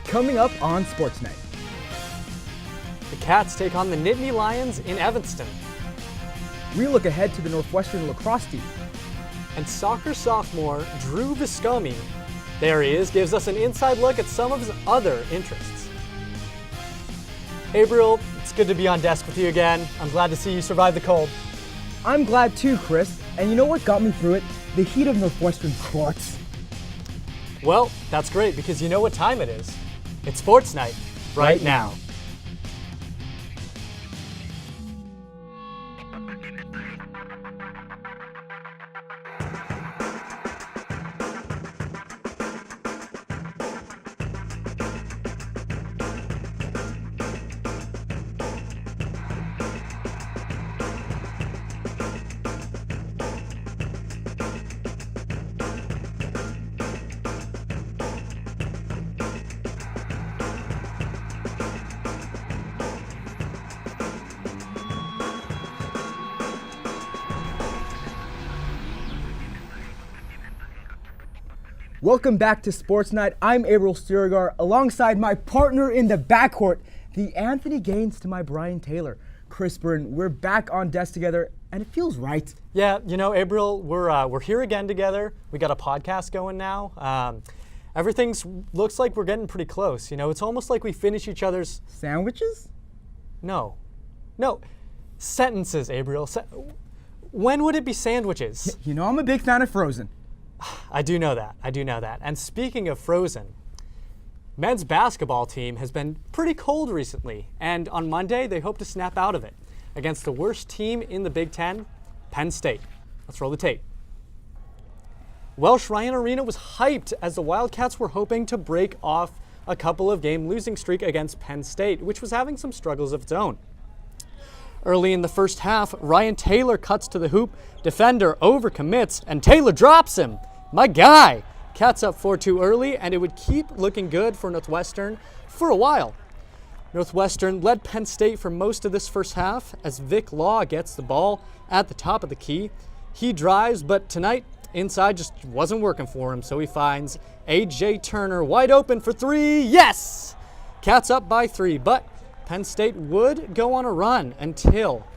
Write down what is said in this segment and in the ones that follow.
Coming up on Sports Night. The Cats take on the Nittany Lions in Evanston. We look ahead to the Northwestern lacrosse team. And soccer sophomore Drew Viscomi, there he is, gives us an inside look at some of his other interests. Abriel, it's good to be on desk with you again. I'm glad to see you survive the cold. I'm glad too, Chris. And you know what got me through it? The heat of Northwestern courts. Well, that's great because you know what time it is. It's Sports Night right now. Welcome back to Sports Night. I'm Abriel Siregar, alongside my partner in the backcourt, the Anthony Gaines to my Brian Taylor. Chris Burton, we're back on desk together, and it feels right. Yeah, you know, Abriel, we're here again together. We got a podcast going now. Everything looks like we're getting pretty close. You know, it's almost like we finish each other's sandwiches. No, sentences, Abriel. When would it be sandwiches? You know, I'm a big fan of Frozen. I do know that. And speaking of Frozen, men's basketball team has been pretty cold recently, and on Monday they hope to snap out of it against the worst team in the Big Ten, Penn State. Let's roll the tape. Welsh Ryan Arena was hyped as the Wildcats were hoping to break off a couple of game losing streak against Penn State, which was having some struggles of its own. Early in the first half, Ryan Taylor cuts to the hoop, defender overcommits, and Taylor drops him. My guy! Cats up 4-2 early, and it would keep looking good for Northwestern for a while. Northwestern led Penn State for most of this first half as Vic Law gets the ball at the top of the key. He drives, but tonight, inside just wasn't working for him, so he finds A.J. Turner wide open for three. Yes! Cats up by 3, but Penn State would go on a run until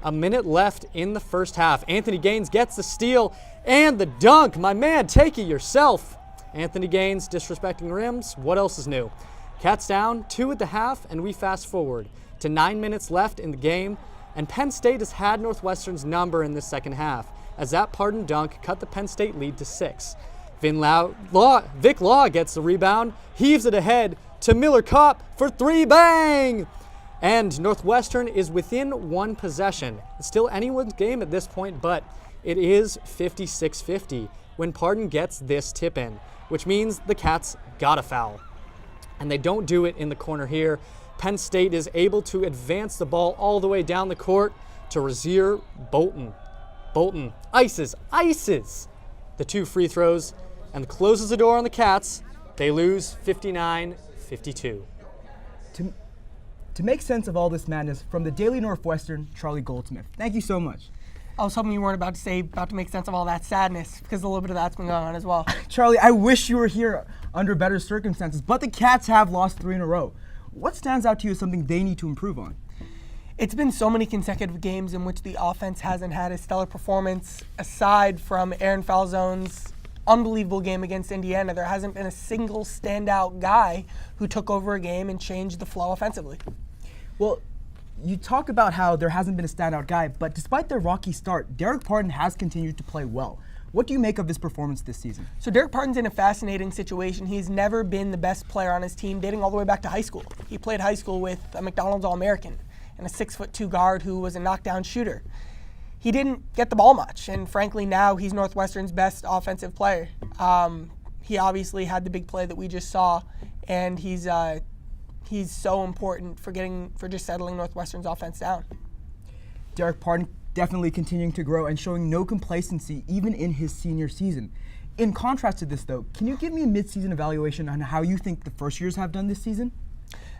a minute left in the first half. Anthony Gaines gets the steal and the dunk. My man, take it yourself. Anthony Gaines disrespecting rims. What else is new? Cats down 2 at the half, and we fast forward to 9 minutes left in the game, and Penn State has had Northwestern's number in the second half as that pardon dunk cut the Penn State lead to 6. Vic Law gets the rebound, heaves it ahead to Miller Kopp for 3, bang! And Northwestern is within 1 possession. It's still anyone's game at this point, but it is 56-50 when Pardon gets this tip in, which means the Cats got a foul. And they don't do it in the corner here. Penn State is able to advance the ball all the way down the court to Rasir Bolton. Bolton ices the 2 free throws and closes the door on the Cats. They lose 59-52. To make sense of all this madness, from the Daily Northwestern, Charlie Goldsmith. Thank you so much. I was hoping you weren't about to make sense of all that sadness, because a little bit of that's been going on as well. Charlie, I wish you were here under better circumstances, but the Cats have lost 3 in a row. What stands out to you as something they need to improve on? It's been so many consecutive games in which the offense hasn't had a stellar performance. Aside from Aaron Falzone's unbelievable game against Indiana, there hasn't been a single standout guy who took over a game and changed the flow offensively. Well, you talk about how there hasn't been a standout guy, but despite their rocky start, Derek Pardon has continued to play well. What do you make of his performance this season? So Derek Pardon's in a fascinating situation. He's never been the best player on his team, dating all the way back to high school. He played high school with a McDonald's All-American and a 6'2" guard who was a knockdown shooter. He didn't get the ball much, and frankly now he's Northwestern's best offensive player. He obviously had the big play that we just saw, and he's so important for just settling Northwestern's offense down. Derek Pardon definitely continuing to grow and showing no complacency even in his senior season. In contrast to this though, can you give me a mid-season evaluation on how you think the first years have done this season?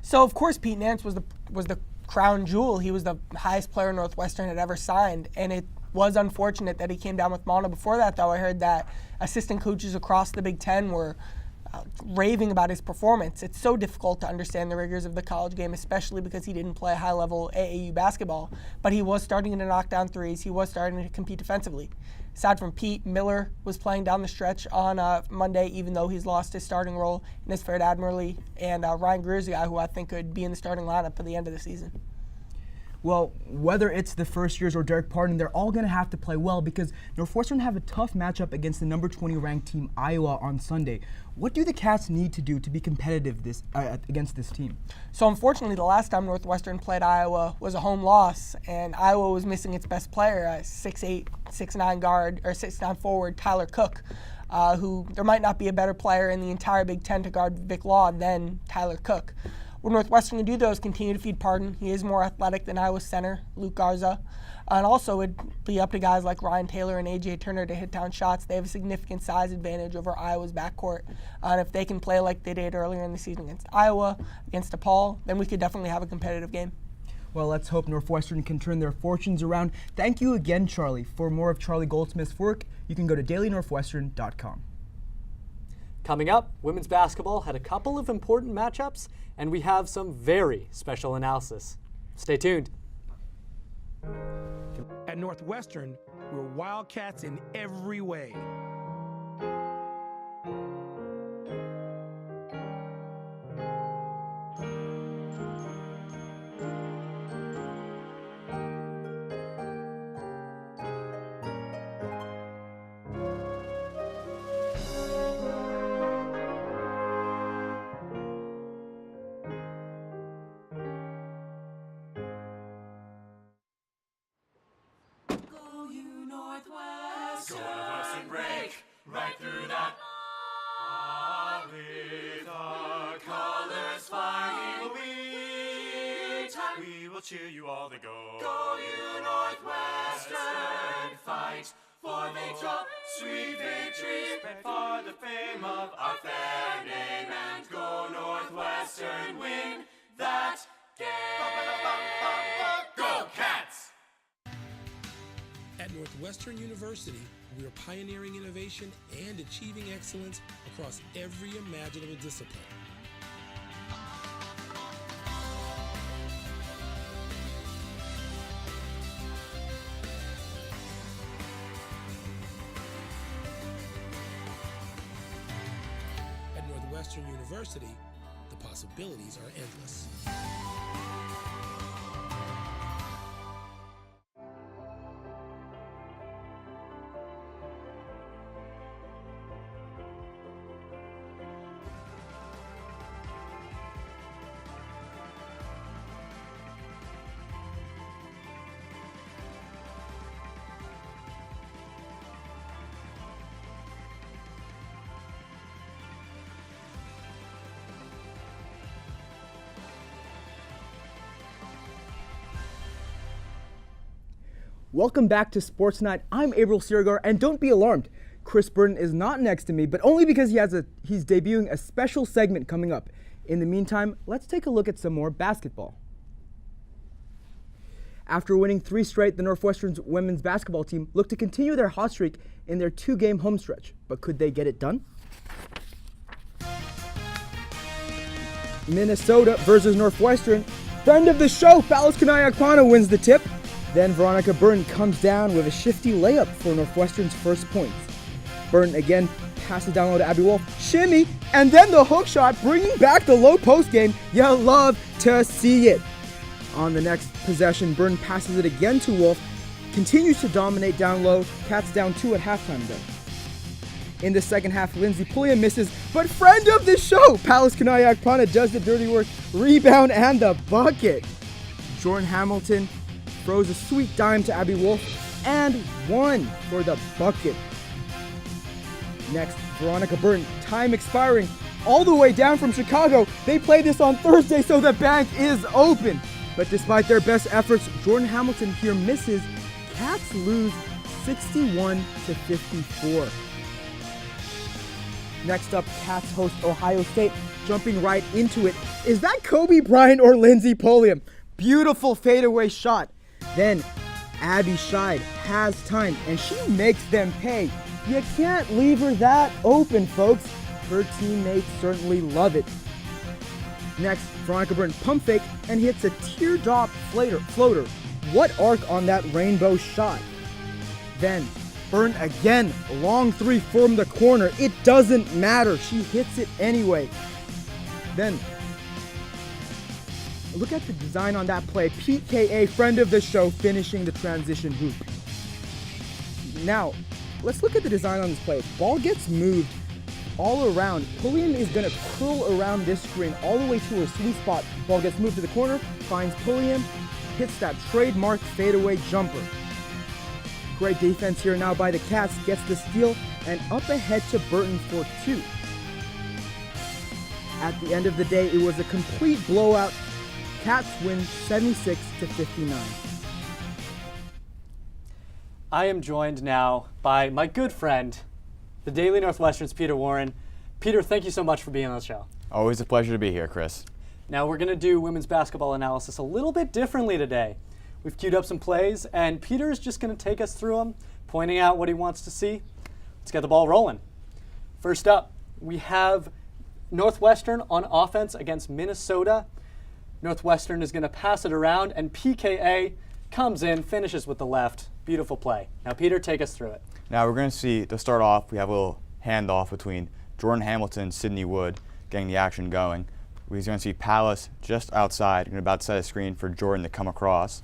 So of course Pete Nance was the crown jewel. He was the highest player Northwestern had ever signed, and it was unfortunate that he came down with mono. Before that though, I heard that assistant coaches across the Big Ten were raving about his performance. It's so difficult to understand the rigors of the college game, especially because he didn't play high-level AAU basketball. But he was starting to knock down threes. He was starting to compete defensively. Aside from Pete, Miller was playing down the stretch on Monday, even though he's lost his starting role in his fared admirably. And Ryan Greer's a guy who I think could be in the starting lineup at the end of the season. Well, whether it's the first years or Derek Pardon, they're all going to have to play well because Northwestern have a tough matchup against the number 20 ranked team Iowa on Sunday. What do the Cats need to do to be competitive against this team? So unfortunately, the last time Northwestern played Iowa was a home loss, and Iowa was missing its best player, 6'8", 6'9" guard or 6'9" forward Tyler Cook, who there might not be a better player in the entire Big Ten to guard Vic Law than Tyler Cook. What Northwestern can do, though, is continue to feed Pardon. He is more athletic than Iowa's center, Luke Garza. And also, it'd be up to guys like Ryan Taylor and A.J. Turner to hit down shots. They have a significant size advantage over Iowa's backcourt. And if they can play like they did earlier in the season against Iowa, against DePaul, then we could definitely have a competitive game. Well, let's hope Northwestern can turn their fortunes around. Thank you again, Charlie. For more of Charlie Goldsmith's work, you can go to dailynorthwestern.com. Coming up, women's basketball had a couple of important matchups, and we have some very special analysis. Stay tuned. At Northwestern, we're Wildcats in every way. Go Northwestern, break right through that. With our colors flying, we will cheer you all the go. Go you Northwestern, fight for victory, sweet victory, for the fame of our fair name, and go Northwestern, win that game. Go Cats! At Northwestern University, we are pioneering innovation and achieving excellence across every imaginable discipline. At Northwestern University, the possibilities are endless. Welcome back to Sports Night. I'm Abriel Siregar, and don't be alarmed. Chris Burton is not next to me, but only because he's debuting a special segment coming up. In the meantime, let's take a look at some more basketball. After winning 3 straight, the Northwestern's women's basketball team looked to continue their hot streak in their 2-game home stretch. But could they get it done? Minnesota versus Northwestern. Friend of the show, Palis Kanayakpana wins the tip. Then Veronica Burton comes down with a shifty layup for Northwestern's first points. Burton again passes down low to Abby Wolf, shimmy, and then the hook shot, bringing back the low post game. You love to see it. On the next possession, Burton passes it again to Wolf, continues to dominate down low, Cats down 2 at halftime though. In the second half, Lindsay Pulliam misses, but friend of the show, Palis Kanayakpana does the dirty work, rebound and the bucket. Jordan Hamilton throws a sweet dime to Abby Wolf, and 1 for the bucket. Next, Veronica Burton, time expiring, all the way down from Chicago. They play this on Thursday, so the bank is open. But despite their best efforts, Jordan Hamilton here misses. Cats lose 61-54. Next up, Cats host Ohio State, jumping right into it. Is that Kobe Bryant or Lindsay Pulliam? Beautiful fadeaway shot. Then Abby Scheid has time, and she makes them pay. You can't leave her that open, folks. Her teammates certainly love it. Next, Veronica Burton pump fake and hits a teardrop floater. What arc on that rainbow shot? Then, Burton again, long three from the corner. It doesn't matter, she hits it anyway. Then, look at the design on that play. PKA, friend of the show, finishing the transition hoop. Now, let's look at the design on this play. Ball gets moved all around. Pulliam is going to curl around this screen all the way to her sweet spot. Ball gets moved to the corner, finds Pulliam, hits that trademark fadeaway jumper. Great defense here now by the Cats, gets the steal, and up ahead to Burton for 2. At the end of the day, it was a complete blowout. Cats win 76-59. I am joined now by my good friend, the Daily Northwestern's Peter Warren. Peter, thank you so much for being on the show. Always a pleasure to be here, Chris. Now we're going to do women's basketball analysis a little bit differently today. We've queued up some plays, and Peter is just going to take us through them, pointing out what he wants to see. Let's get the ball rolling. First up, we have Northwestern on offense against Minnesota. Northwestern is going to pass it around, and PKA comes in, finishes with the left. Beautiful play. Now, Peter, take us through it. Now we're going to see, to start off, we have a little handoff between Jordan Hamilton and Sydney Wood getting the action going. We're going to see Palace just outside, and about to set a screen for Jordan to come across.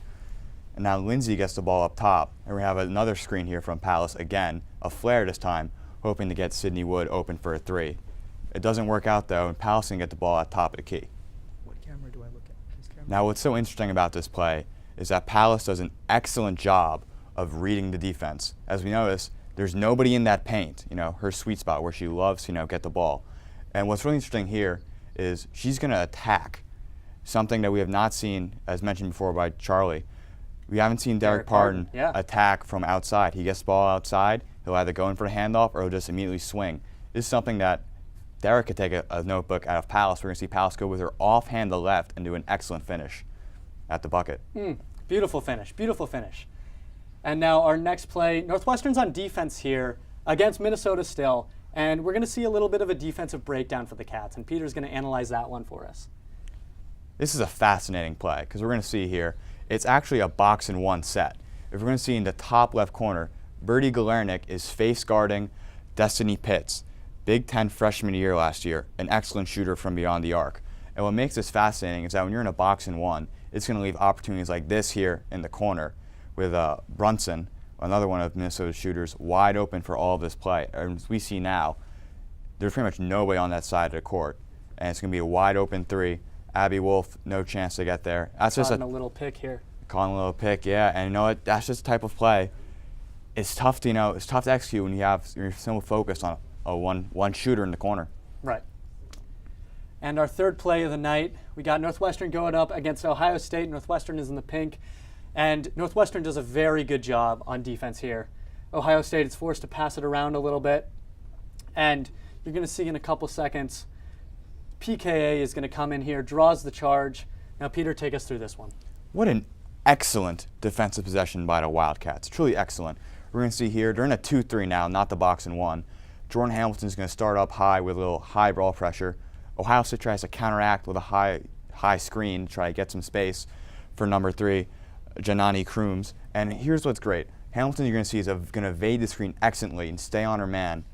And now Lindsay gets the ball up top, and we have another screen here from Palace again, a flare this time, hoping to get Sydney Wood open for a 3. It doesn't work out though, and Palace can get the ball at top of the key. What camera do I look at? This camera? Now what's so interesting about this play is that Palace does an excellent job of reading the defense. As we notice, there's nobody in that paint, her sweet spot where she loves to, get the ball. And what's really interesting here is she's going to attack, something that we have not seen, as mentioned before by Charlie. We haven't seen Derek Parton attack from outside. He gets the ball outside, he'll either go in for the handoff or he'll just immediately swing. This is something that Derek could take a notebook out of Palace. We're going to see Palace go with her offhand to left and do an excellent finish at the bucket. Beautiful finish, beautiful finish. And now our next play, Northwestern's on defense here against Minnesota still, and we're going to see a little bit of a defensive breakdown for the Cats, and Peter's going to analyze that one for us. This is a fascinating play because we're going to see here, it's actually a box-and-1 set. If we're going to see in the top left corner, Bertie Galernick is face guarding Destiny Pitts, Big Ten freshman year last year, an excellent shooter from beyond the arc. And what makes this fascinating is that when you're in a box-and-1, it's going to leave opportunities like this here in the corner with Brunson, another one of Minnesota's shooters, wide open for all of this play. And as we see now, there's pretty much nobody on that side of the court. And it's going to be a wide open 3. Abby Wolf, no chance to get there. That's just a little pick here. Calling a little pick, yeah. And you know what? That's just the type of play. It's tough to, it's tough to execute when you're so focused on a one shooter in the corner. Right. And our third play of the night, we got Northwestern going up against Ohio State. Northwestern is in the pink. And Northwestern does a very good job on defense here. Ohio State is forced to pass it around a little bit. And you're going to see in a couple seconds, PKA is going to come in here, draws the charge. Now, Peter, take us through this one. What an excellent defensive possession by the Wildcats. Truly excellent. We're going to see here, they're in a 2-3 now, not the box-and-1. Jordan Hamilton is going to start up high with a little high ball pressure. Ohio State tries to counteract with a high screen to try to get some space for number 3, Janani Crooms. And here's what's great. Hamilton, you're going to see, is going to evade the screen excellently and stay on her man.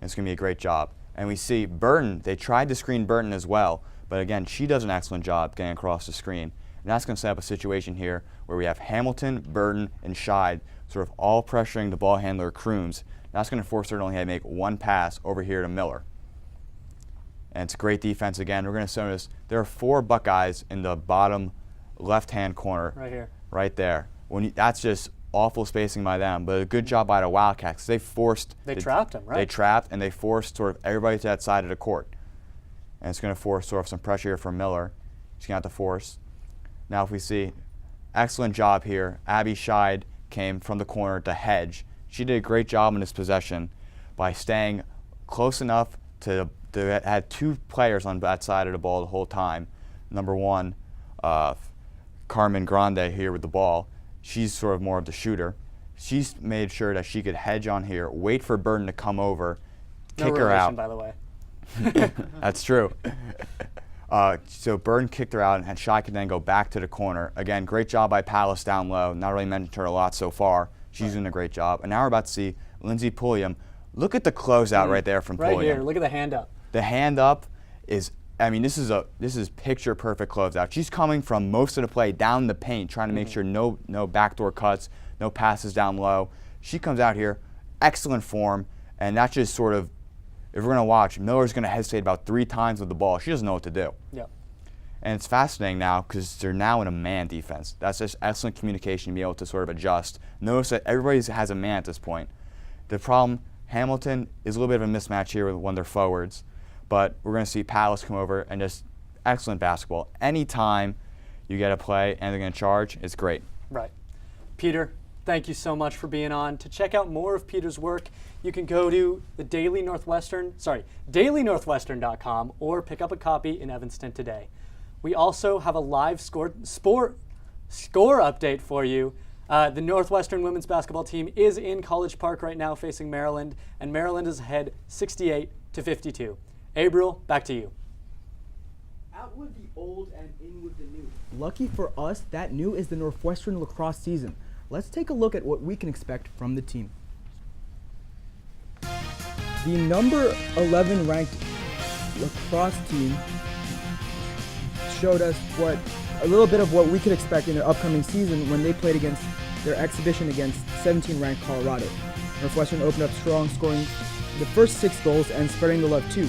And it's going to be a great job. And we see Burton, they tried to screen Burton as well, but again, she does an excellent job getting across the screen. And that's going to set up a situation here where we have Hamilton, Burton, and Scheid sort of all pressuring the ball handler, Crooms. That's going to force her to only make one pass over here to Miller. And it's great defense again. We're going to notice there are 4 Buckeyes in the bottom left-hand corner. Right here. Right there. That's just awful spacing by them, but a good job by the Wildcats. They trapped them, right? They trapped, and they forced sort of everybody to that side of the court. And it's going to force sort of some pressure here from Miller. She's going to have to force. Now if we see, excellent job here. Abby Scheid came from the corner to hedge. She did a great job in this possession by staying close enough to had 2 players on that side of the ball the whole time. Number 1, Carmen Grande here with the ball. She's sort of more of the shooter. She's made sure that she could hedge on here, wait for Burton to come over, kick her out. By the way. That's true. So Burton kicked her out, and Shy could then go back to the corner. Again, great job by Palace down low. Not really mentioned her a lot so far. She's doing a great job. And now we're about to see Lindsay Pulliam. Look at the closeout right there from Pulliam. Right here, look at the hand up. The hand up is, I mean, this is picture perfect closeout. She's coming from most of the play down the paint, trying to make sure no backdoor cuts, no passes down low. She comes out here, excellent form, and that's just sort of, if we're going to watch, Miller's going to hesitate about 3 times with the ball. She doesn't know what to do. Yep. And it's fascinating now because they're now in a man defense. That's just excellent communication to be able to sort of adjust. Notice that everybody has a man at this point. The problem, Hamilton is a little bit of a mismatch here with one of their forwards, but we're going to see Palace come over and just excellent basketball. Anytime you get a play and they're going to charge, it's great. Right. Peter, thank you so much for being on. To check out more of Peter's work, you can go to the dailynorthwestern.com or pick up a copy in Evanston today. We also have a live score update for you. The Northwestern women's basketball team is in College Park right now facing Maryland, and Maryland is ahead 68-52. Abriel, back to you. Out with the old and in with the new. Lucky for us, that new is the Northwestern lacrosse season. Let's take a look at what we can expect from the team. The number 11 ranked lacrosse team showed us a little bit of what we could expect in their upcoming season when they played against their exhibition against 17 ranked Colorado. Northwestern opened up strong, scoring the first 6 goals and spreading the love too.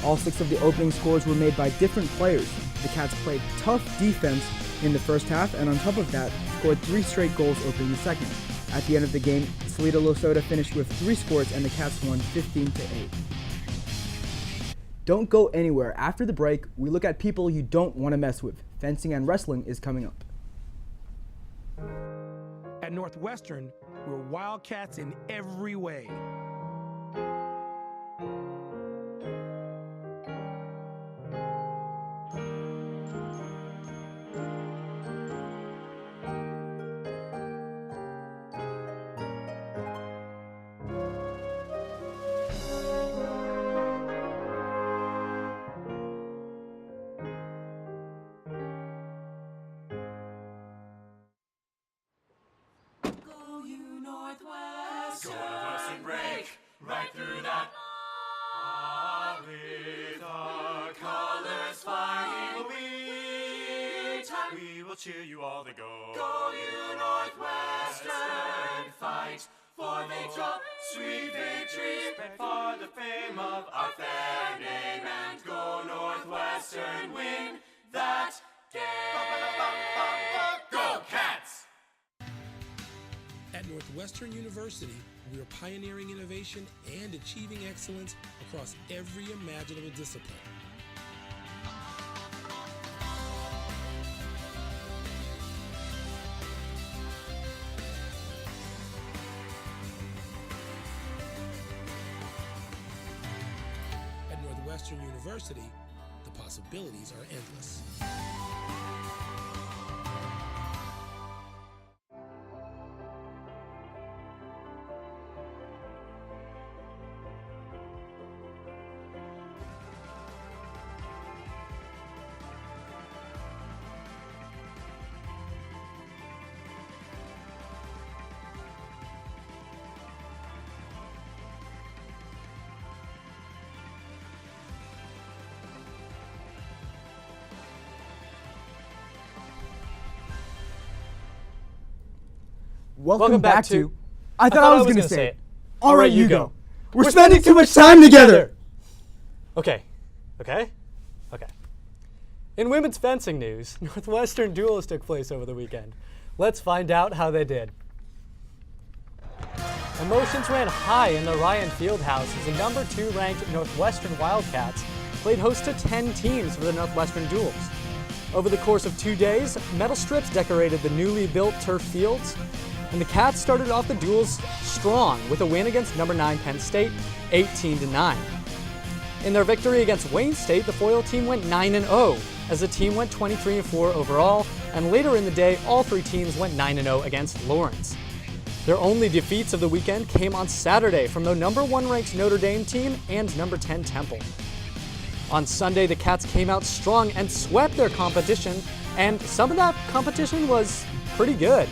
All 6 of the opening scores were made by different players. The Cats played tough defense in the first half, and on top of that, scored 3 straight goals opening the second. At the end of the game, Salida Losota finished with 3 scores, and the Cats won 15-8. Don't go anywhere. After the break, we look at people you don't want to mess with. Fencing and wrestling is coming up. At Northwestern, we're Wildcats in every way. Northwestern break right through that. With our colors flying, we will cheer you all to go. Go you Northwestern, fight for victory, sweet victory, for the fame of our fair name, and go Northwestern, win that game. Go Cats! At Northwestern University, we are pioneering innovation and achieving excellence across every imaginable discipline. At Northwestern University, the possibilities are endless. Welcome back to. I thought I was going to say it. All right, you go. We're spending too much time together. Okay. In women's fencing news, Northwestern duels took place over the weekend. Let's find out how they did. Emotions ran high in the Ryan Fieldhouse as the number 2 ranked Northwestern Wildcats played host to 10 teams for the Northwestern duels. Over the course of 2 days, metal strips decorated the newly built turf fields, and the Cats started off the duels strong with a win against number 9 Penn State, 18-9. In their victory against Wayne State, the foil team went 9-0, as the team went 23-4 overall, and later in the day, all 3 teams went 9-0 against Lawrence. Their only defeats of the weekend came on Saturday from the number 1 ranked Notre Dame team and number 10 Temple. On Sunday, the Cats came out strong and swept their competition, and some of that competition was pretty good.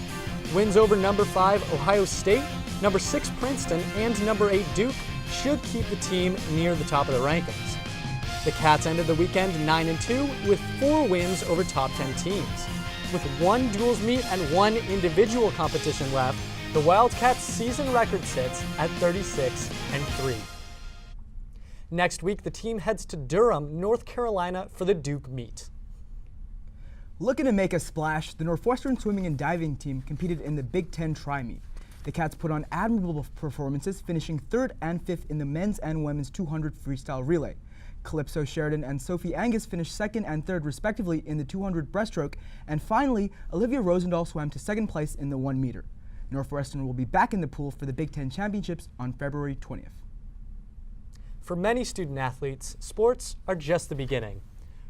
Wins over number 5 Ohio State, number 6 Princeton, and number 8 Duke should keep the team near the top of the rankings. The Cats ended the weekend 9-2 with 4 wins over top 10 teams. With 1 duals meet and 1 individual competition left, the Wildcats' season record sits at 36-3. Next week, the team heads to Durham, North Carolina for the Duke meet. Looking to make a splash, the Northwestern swimming and diving team competed in the Big Ten Tri-Meet. The Cats put on admirable performances, finishing 3rd and 5th in the men's and women's 200 freestyle relay. Calypso Sheridan and Sophie Angus finished 2nd and 3rd respectively in the 200 breaststroke, and finally, Olivia Rosendahl swam to 2nd place in the 1 meter. Northwestern will be back in the pool for the Big Ten Championships on February 20th. For many student athletes, sports are just the beginning.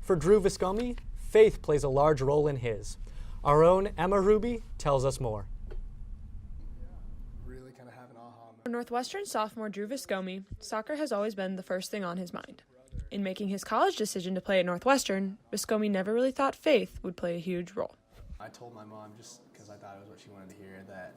For Drew Viscomi, faith plays a large role in his. Our own Emma Ruby tells us more. For Northwestern sophomore Drew Viscomi, soccer has always been the first thing on his mind. In making his college decision to play at Northwestern, Viscomi never really thought faith would play a huge role. I told my mom, just because I thought it was what she wanted to hear, that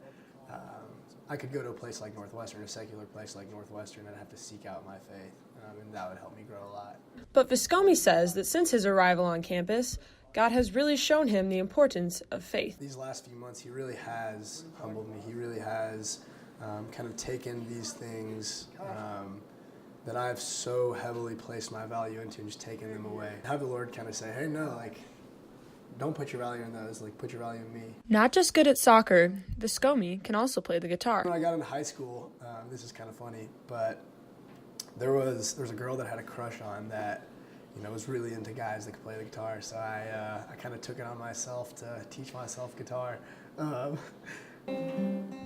I could go to a place like Northwestern, a secular place like Northwestern, and I'd have to seek out my faith, and that would help me grow a lot. But Viscomi says that since his arrival on campus, God has really shown him the importance of faith. These last few months, he really has humbled me. He really has kind of taken these things that I've so heavily placed my value into and just taken them away. Have the Lord kind of say, hey, no, don't put your value in those, put your value in me. Not just good at soccer, Viscomi can also play the guitar. When I got into high school, this is kind of funny, but there was a girl that I had a crush on that, was really into guys that could play the guitar, so I kind of took it on myself to teach myself guitar.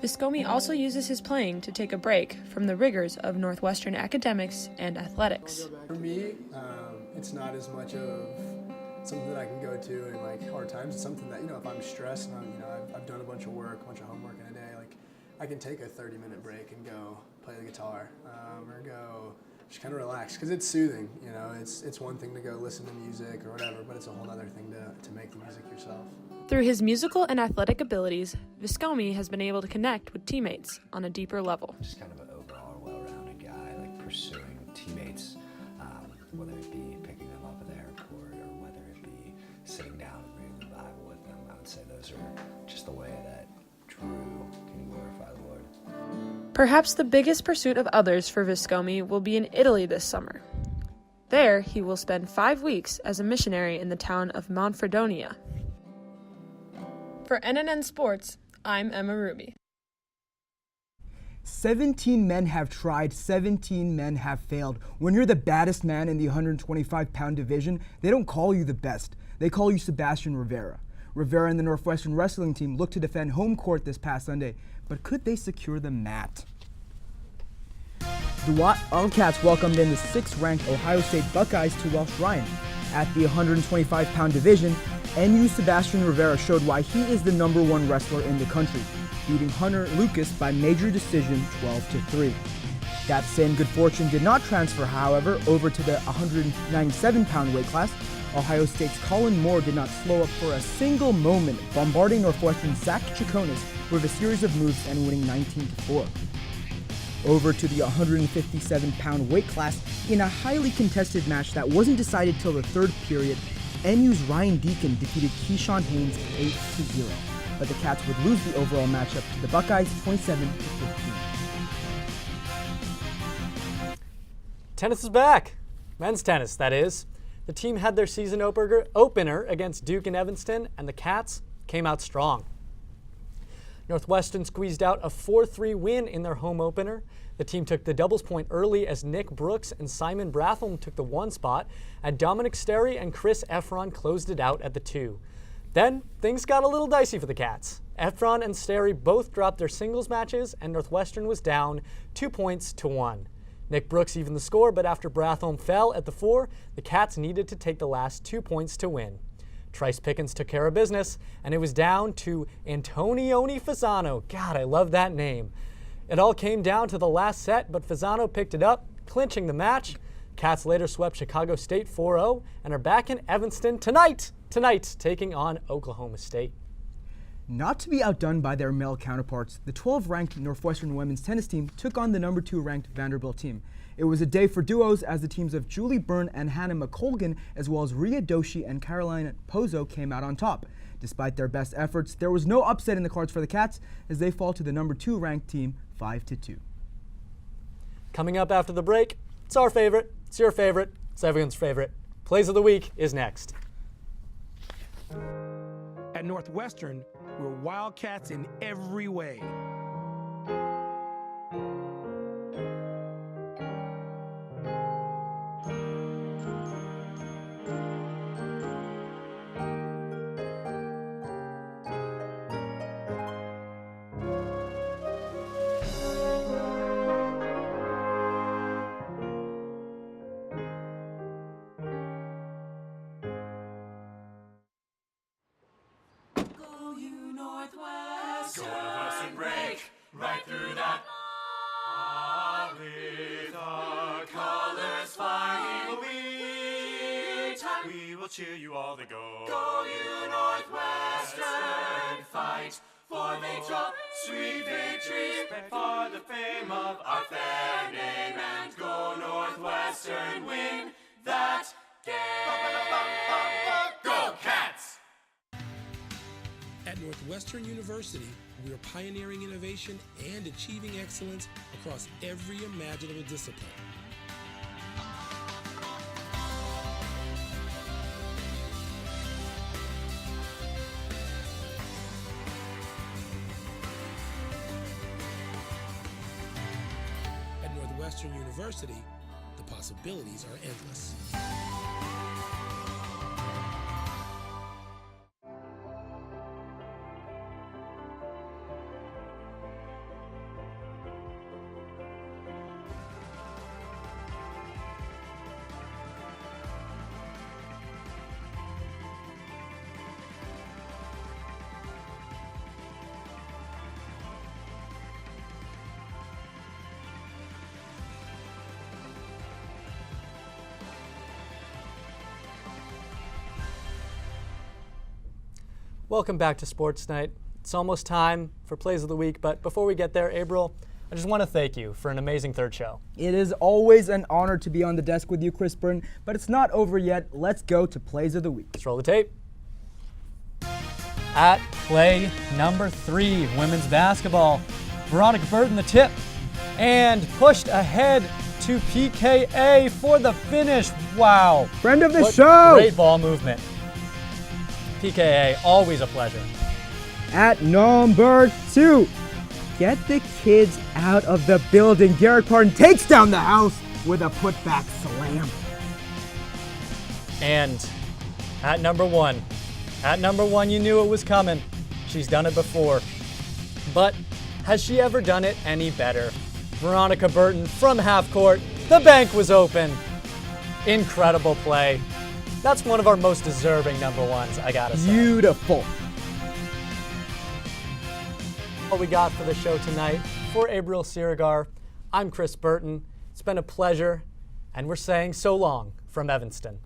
Viscomi also uses his playing to take a break from the rigors of Northwestern academics and athletics. For me, it's not as much of something that I can go to in hard times. It's something that, if I'm stressed and I've done a bunch of homework in a day, I can take a 30-minute break and go play the guitar or go just kind of relax, because it's soothing. It's one thing to go listen to music or whatever, but it's a whole other thing to make the music yourself. Through his musical and athletic abilities, Viscomi has been able to connect with teammates on a deeper level. Just kind of an overall well-rounded guy, pursuing teammates, whether it be picking them up at the airport or whether it be sitting down and reading the Bible with them. I would say those are just the way that Drew can glorify the Lord. Perhaps the biggest pursuit of others for Viscomi will be in Italy this summer. There, he will spend 5 weeks as a missionary in the town of Manfredonia. For NNN Sports, I'm Emma Ruby. 17 men have tried, 17 men have failed. When you're the baddest man in the 125-pound division, they don't call you the best. They call you Sebastian Rivera. Rivera and the Northwestern wrestling team looked to defend home court this past Sunday, but could they secure the mat? The Wildcats welcomed in the 6th-ranked Ohio State Buckeyes to Welsh Ryan. At the 125-pound division, NU's Sebastian Rivera showed why he is the #1 wrestler in the country, beating Hunter Lucas by major decision 12-3. That same good fortune did not transfer, however, over to the 197-pound weight class. Ohio State's Colin Moore did not slow up for a single moment, bombarding Northwestern's Zach Chaconis with a series of moves and winning 19-4. Over to the 157-pound weight class in a highly contested match that wasn't decided till the 3rd period, NU's Ryan Deacon defeated Keyshawn Haynes 8-0, but the Cats would lose the overall matchup to the Buckeyes 27-15. Tennis is back. Men's tennis, that is. The team had their season opener against Duke and Evanston, and the Cats came out strong. Northwestern squeezed out a 4-3 win in their home opener. The team took the doubles point early as Nick Brooks and Simon Bratham took the 1 spot, and Dominic Sterry and Chris Efron closed it out at the 2. Then things got a little dicey for the Cats. Efron and Sterry both dropped their singles matches, and Northwestern was down 2-1. Nick Brooks evened the score, but after Bratham fell at the 4, the Cats needed to take the last 2 points to win. Trice Pickens took care of business, and it was down to Antonioni Fasano. God, I love that name. It all came down to the last set, but Fasano picked it up, clinching the match. Cats later swept Chicago State 4-0 and are back in Evanston tonight, taking on Oklahoma State. Not to be outdone by their male counterparts, the 12th-ranked Northwestern women's tennis team took on the number 2-ranked Vanderbilt team. It was a day for duos as the teams of Julie Byrne and Hannah McColgan, as well as Rhea Doshi and Caroline Pozo, came out on top. Despite their best efforts, there was no upset in the cards for the Cats as they fall to the number 2-ranked team 5-2. Coming up after the break, it's our favorite, it's your favorite, it's everyone's favorite. Plays of the Week is next. At Northwestern, we're Wildcats in every way. Northwestern break right through that. With our colors flying, we will cheer you all to go. Go you Northwestern, fight for victory, sweet victory, for the fame of our fair name, and go Northwestern, win that game. Go Cats! At Northwestern University, we are pioneering innovation and achieving excellence across every imaginable discipline. At Northwestern University, the possibilities are endless. Welcome back to Sports Night. It's almost time for Plays of the Week, but before we get there, Abriel, I just want to thank you for an amazing third show. It is always an honor to be on the desk with you, Chris Burton, but it's not over yet. Let's go to Plays of the Week. Let's roll the tape. At play number 3, women's basketball. Veronica Burton the tip and pushed ahead to PKA for the finish. Wow. Friend of the What show. Great ball movement. PKA, always a pleasure. At number 2, get the kids out of the building. Garrett Parton takes down the house with a putback slam. And at number 1, you knew it was coming. She's done it before. But has she ever done it any better? Veronica Burton from half court. The bank was open. Incredible play. That's one of our most deserving number 1s, I gotta say. Beautiful. What we got for the show tonight. For Abriel Siregar, I'm Chris Burton. It's been a pleasure, and we're saying so long from Evanston.